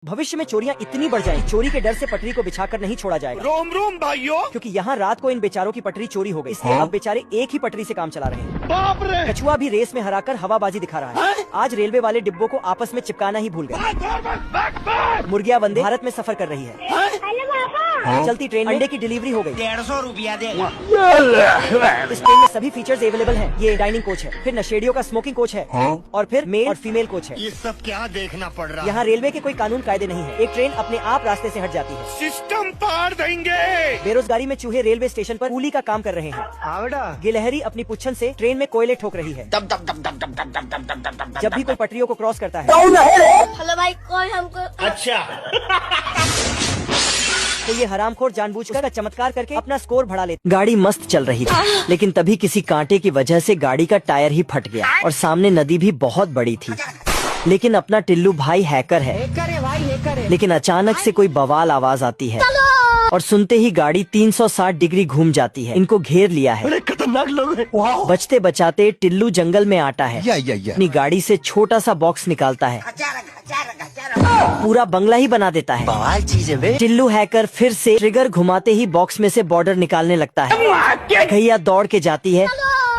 भविष्य में चोरियां इतनी बढ़ जाएं, चोरी के डर से पटरी को बिछाकर नहीं छोड़ा जाएगा। रोम रोम भाइयों, क्योंकि यहाँ रात को इन बेचारों की पटरी चोरी हो गई, इसलिए अब बेचारे एक ही पटरी से काम चला रहे हैं। बाप रे! कछुआ भी रेस में हराकर हवाबाजी दिखा रहा है। आज रेलवे वाले डिब्बों को आपस में चिपकाना ही भूल गए। मुर्गियां वंदे भारत में सफर कर रही है। चलती ट्रेन में अंडे की डिलीवरी हो गई। 150 रुपया दे। इस ट्रेन में सभी फीचर्स अवेलेबल हैं। ये डाइनिंग कोच है, फिर नशेड़ियों का स्मोकिंग कोच है, और फिर मेल और फीमेल कोच है। ये सब क्या देखना पड़ रहा है? यहाँ रेलवे के कोई कानून कायदे नहीं है। एक ट्रेन अपने आप रास्ते से हट जाती है। सिस्टम पार देंगे। बेरोजगारी में चूहे रेलवे स्टेशन पर कूली का काम कर रहे हैं। गिलहरी अपनी पुच्छन से ट्रेन में कोयले ठोक रही है। जब भी कोई पटरियों को क्रॉस करता है। हेलो भाई, कोई हमको अच्छा। तो ये हरामखोर जानबूझकर चमत्कार करके अपना स्कोर बढ़ा लेते। गाड़ी मस्त चल रही थी, लेकिन तभी किसी कांटे की वजह से गाड़ी का टायर ही फट गया और सामने नदी भी बहुत बड़ी थी। लेकिन अपना टिल्लू भाई हैकर है। लेकिन अचानक से कोई बवाल आवाज आती है और सुनते ही गाड़ी 360 डिग्री घूम जाती है। इनको घेर लिया है। खतरनाक लोग हैं। बचते बचाते टिल्लू जंगल में आता है। अपनी गाड़ी से छोटा सा बॉक्स निकालता है, पूरा बंगला ही बना देता है। बवाल चीज है बे। टिल्लू हैकर फिर से ट्रिगर घुमाते ही बॉक्स में से बॉर्डर निकालने लगता है। गैया दौड़ के जाती है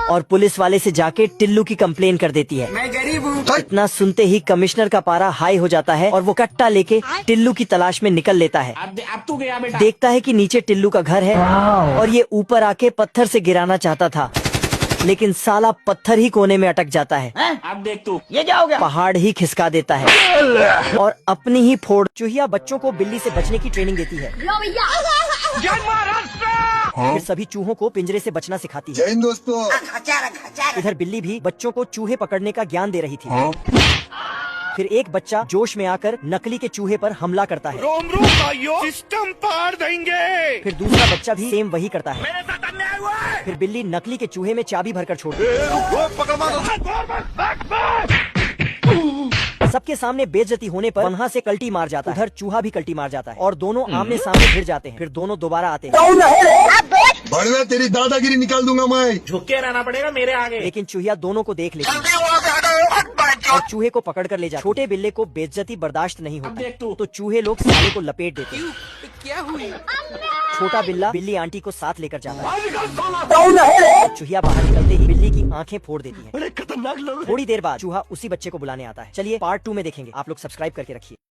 और पुलिस वाले से जाके टिल्लू की कंप्लेन कर देती है। मैं गरीब हूँ। इतना सुनते ही कमिश्नर का पारा हाई हो जाता है और वो कट्टा लेके टिल्लू की तलाश में निकल लेता है। अब तू गया बेटा। देखता है कि नीचे टिल्लू का घर है और ये ऊपर आके पत्थर से गिराना चाहता था, लेकिन साला पत्थर ही कोने में अटक जाता है। अब देख तू ये क्या हो गया। पहाड़ ही खिसका देता है और अपनी ही फोड़। चूहिया बच्चों को बिल्ली से बचने की ट्रेनिंग देती है। लो भैया। फिर सभी चूहों को पिंजरे से बचना सिखाती है। जय हिंद दोस्तों। इधर बिल्ली भी बच्चों को चूहे पकड़ने का ज्ञान दे रही थी। फिर एक बच्चा जोश में आकर नकली के चूहे पर हमला करता है। रोम रोम भाइयों, सिस्टम पार देंगे। फिर दूसरा बच्चा भी सेम वही करता है। मेरे साथ अन्याय हुआ है। फिर बिल्ली नकली के चूहे में चाबी भरकर छोड़ सबके सामने बेइज्जती होने पर वहाँ से कल्टी मार जाता है। उधर चूहा भी कल्टी मार जाता है और दोनों आमने सामने भिड़ जाते हैं। फिर दोनों दोबारा आते हैं। बड़वे तेरी दादागिरी निकाल दूंगा मैं। झुक के रहना पड़ेगा मेरे आगे। लेकिन चूहिया दोनों को देख लेती है और चूहे को पकड़ कर ले जाते। छोटे बिल्ले को बेइज्जती बर्दाश्त नहीं होती, तो चूहे लोग साले को लपेट देते हैं। क्या हुई। छोटा बिल्ला बिल्ली आंटी को साथ लेकर जाता है। चूहिया बाहर निकलते ही बिल्ली की आंखें फोड़ देती है। बड़े खतरनाक लोग हैं। थोड़ी देर बाद चूहा उसी बच्चे को बुलाने आता है। चलिए पार्ट 2 में देखेंगे। आप लोग सब्सक्राइब करके रखिए।